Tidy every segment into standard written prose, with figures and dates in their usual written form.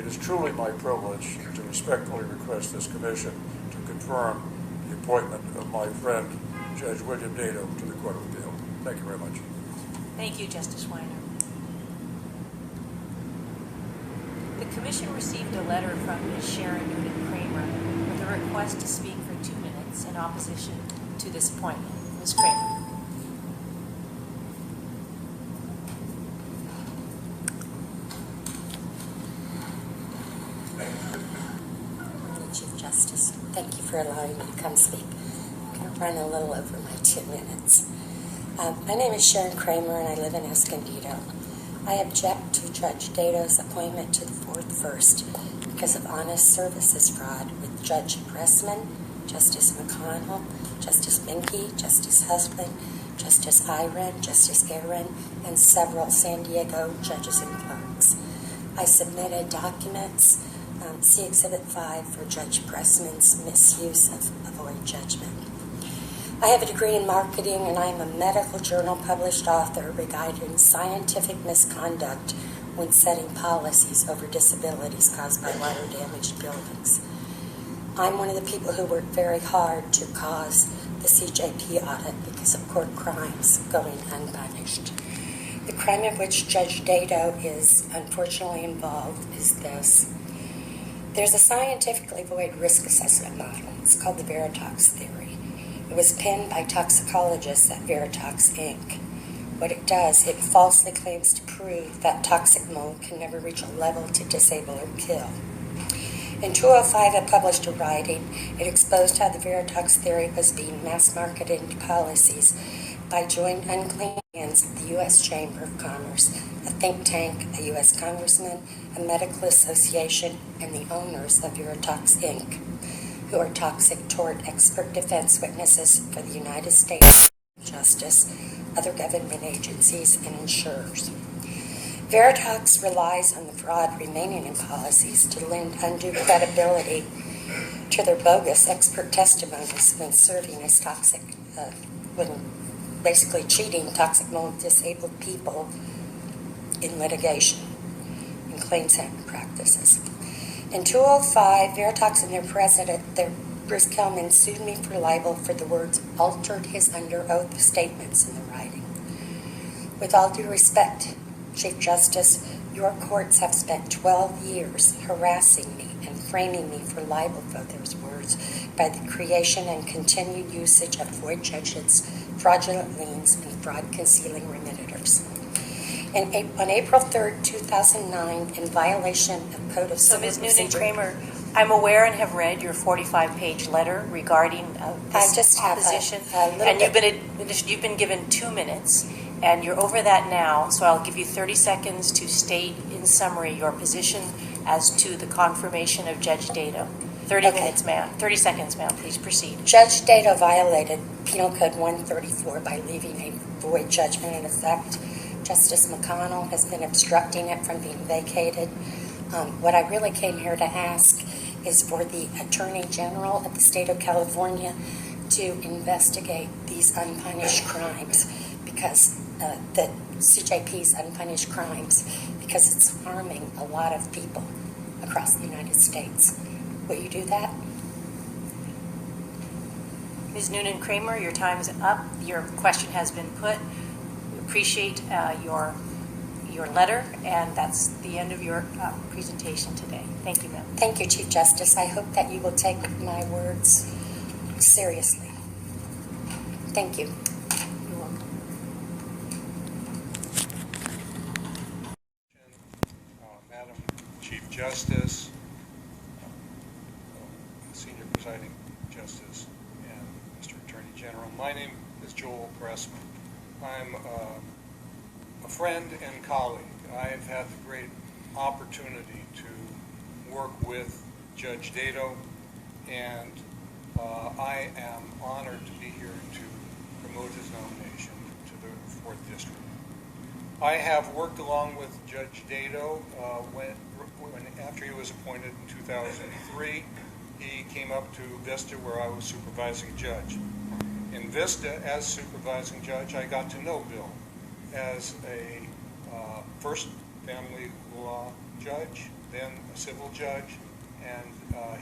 is truly my privilege to respectfully request this commission to confirm the appointment of my friend, Judge William Dato, to the Court of Appeal. Thank you very much. Thank you, Justice Weiner. The Commission received a letter from Ms. Sharon Kramer with a request to speak for 2 minutes in opposition to this appointment. Ms. Kramer. Chief Justice, thank you for allowing me to come speak. I'm going to run a little over my 2 minutes. My name is Sharon Kramer, and I live in Escondido. I object to Judge Dato's appointment to the 4th First because of honest services fraud with Judge Pressman, Justice McConnell, Justice Binky, Justice Husband, Justice Iron, Justice Aaron, and several San Diego judges and clerks. I submitted documents, see Exhibit 5, for Judge Pressman's misuse of void judgment. I have a degree in marketing, and I am a medical journal published author regarding scientific misconduct when setting policies over disabilities caused by water-damaged buildings. I'm one of the people who worked very hard to cause the CJP audit because of court crimes going unpunished. The crime of which Judge Dato is unfortunately involved is this. There's a scientifically void risk assessment model. It's called the Veritox theory. It was penned by toxicologists at Veritox, Inc. What it does, it falsely claims to prove that toxic mold can never reach a level to disable or kill. In 2005, I published a writing. It exposed how the Veritox theory was being mass-marketed into policies by joint unclean hands of the U.S. Chamber of Commerce, a think tank, a U.S. congressman, a medical association, and the owners of Veritox, Inc., who are toxic tort expert defense witnesses for the United States Justice, other government agencies, and insurers. Veritox relies on the fraud remaining in policies to lend undue credibility to their bogus expert testimonies when serving as toxic, when basically cheating toxic mold disabled people in litigation and claims handling practices. In 2005, Veritox and their president, Bruce Kelman, sued me for libel for the words "altered his under oath statements" in the writing. With all due respect, Chief Justice, your courts have spent 12 years harassing me and framing me for libel for those words by the creation and continued usage of void judgments, fraudulent liens, and fraud-concealing remittiturs. On April 3rd, 2009, in violation of Code of Civil Procedure... So, Ms. Noonan-Kramer, I'm aware and have read your 45-page letter regarding this opposition, and you've been given 2 minutes, and you're over that now, so I'll give you 30 seconds to state in summary your position as to the confirmation of Judge Dato. 30 minutes, ma'am. 30 seconds, ma'am. Please proceed. Judge Dato violated Penal Code 134 by leaving a void judgment in effect. Justice McConnell has been obstructing it from being vacated. What I really came here to ask is for the Attorney General of the state of California to investigate these unpunished crimes, because the CJP's unpunished crimes, because it's harming a lot of people across the United States. Will you do that? Ms. Noonan-Kramer, your time is up. Your question has been put. We appreciate your letter, and that's the end of your presentation today. Thank you, ma'am. Thank you, Chief Justice. I hope that you will take my words seriously. Thank you. You're welcome. Madam Chief Justice, Senior Presiding Justice, and Mr. Attorney General. My name is Joel Pressman. I'm a friend and colleague. I've had the great opportunity to work with Judge Dato, and I am honored to be here to promote his nomination to the 4th District. I have worked along with Judge Dato after he was appointed in 2003. He came up to Vista, where I was supervising judge. In Vista, as supervising judge, I got to know Bill as a first family law judge, then a civil judge, and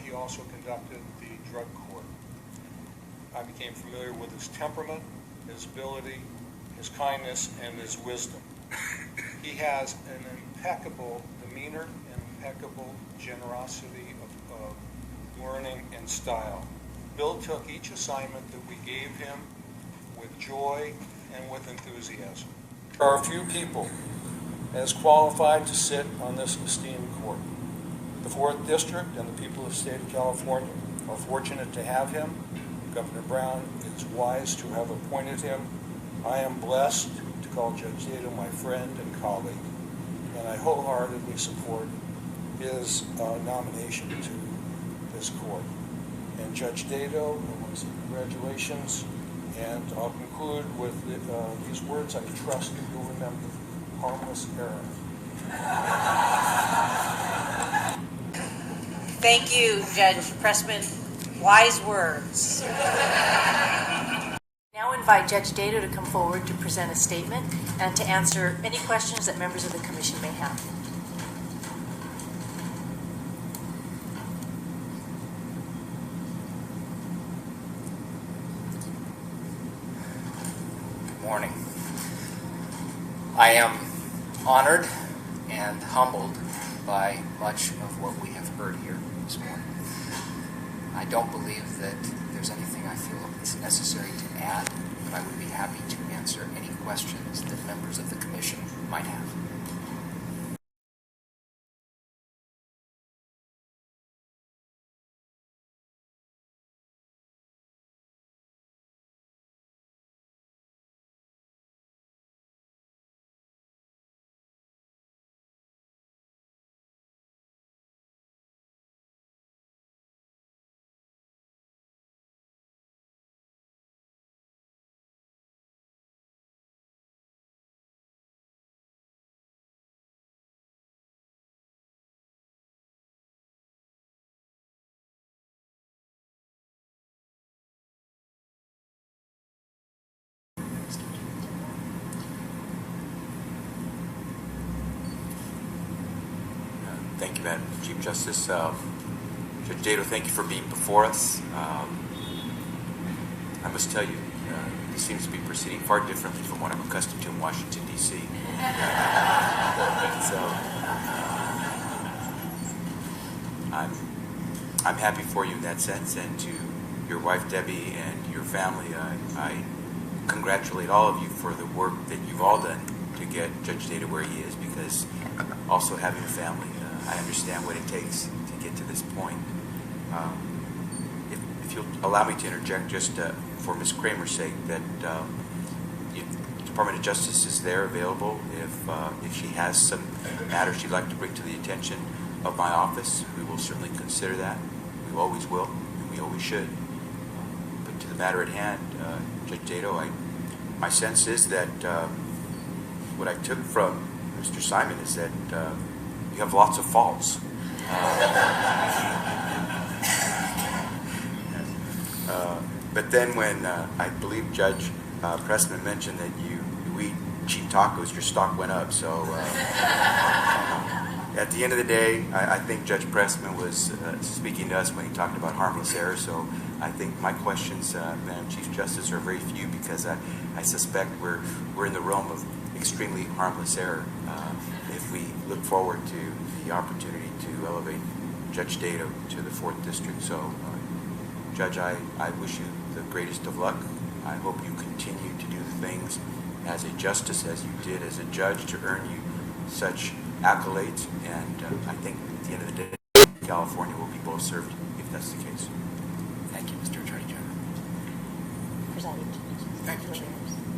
he also conducted the drug court. I became familiar with his temperament, his ability, his kindness, and his wisdom. He has an impeccable demeanor and impeccable generosity of learning and style. Bill took each assignment that we gave him with joy and with enthusiasm. There are few people as qualified to sit on this esteemed court. The 4th District and the people of the state of California are fortunate to have him. Governor Brown is wise to have appointed him. I am blessed to call Judge Dato my friend and colleague, and I wholeheartedly support his nomination to this court. And Judge Dato, I want to say congratulations, and I'll conclude with these words. I trust that you'll remember: harmless error. Thank you, Judge Pressman. Wise words. Now invite Judge Dato to come forward to present a statement and to answer any questions that members of the Commission may have. Good morning. I am honored and humbled by much of what we have heard here this morning. I don't believe that there's anything I feel is necessary to add, but I would be happy to answer any questions that members of the Commission might have. Thank you, Madam Chief Justice. Judge Dato, thank you for being before us. I must tell you, this seems to be proceeding far differently from what I'm accustomed to in Washington, D.C. I'm happy for you in that sense, and to your wife, Debbie, and your family, I congratulate all of you for the work that you've all done to get Judge Dato where he is, because also having a family, I understand what it takes to get to this point. If you'll allow me to interject just for Ms. Kramer's sake, that the Department of Justice is there available if she has some matters she'd like to bring to the attention of my office. We will certainly consider that. We always will, and we always should. But to the matter at hand, Judge Dato, my sense is that what I took from Mr. Simon is that you have lots of faults. But then when I believe Judge Pressman mentioned that you eat cheap tacos, your stock went up. So at the end of the day, I think Judge Pressman was speaking to us when he talked about harmless error. So I think my questions, Madam Chief Justice, are very few, because I suspect we're in the realm of extremely harmless error if we look forward to the opportunity to elevate Judge Dato to the 4th District. So, Judge, I wish you the greatest of luck. I hope you continue to do the things as a justice as you did as a judge to earn you such accolades. And I think at the end of the day, California will be well served if that's the case. Thank you, Mr. Attorney General. Presiding Justice. Thank you,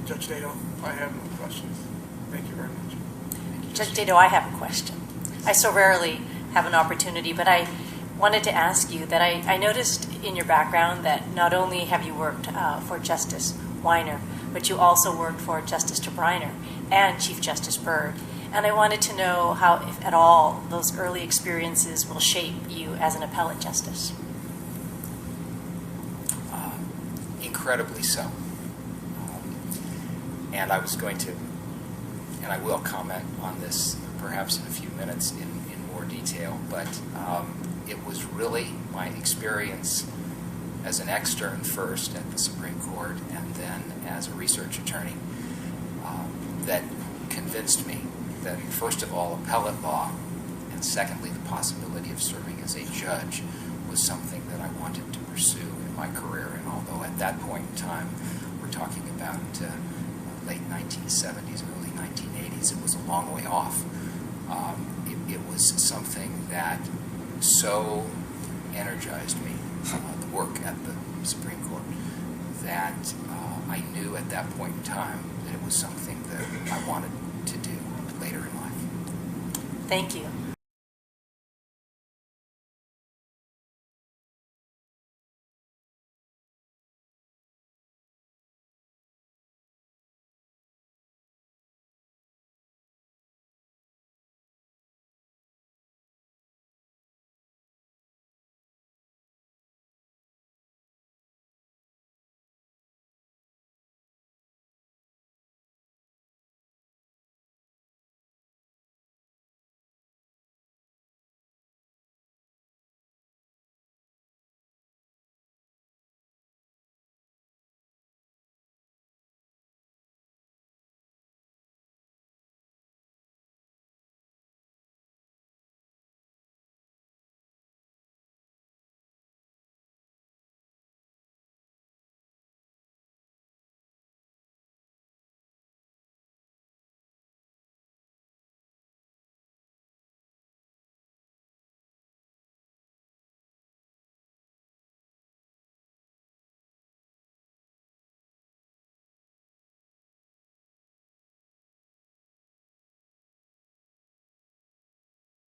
Judge Dato. I have no questions. Thank you very much. Judge Dato, I have a question. I so rarely have an opportunity, but I wanted to ask you that I noticed in your background that not only have you worked for Justice Weiner, but you also worked for Justice Briner and Chief Justice Byrd. And I wanted to know how, if at all, those early experiences will shape you as an appellate justice. Incredibly so. And I will comment on this perhaps in a few minutes in more detail, but it was really my experience as an extern first at the Supreme Court and then as a research attorney that convinced me that, first of all, appellate law, and secondly, the possibility of serving as a judge was something that I wanted to pursue in my career. And although at that point in time, we're talking about late 1970s, early 1980s, it was a long way off. It was something that so energized me, the work at the Supreme Court, that I knew at that point in time that it was something that I wanted to do later in life. Thank you.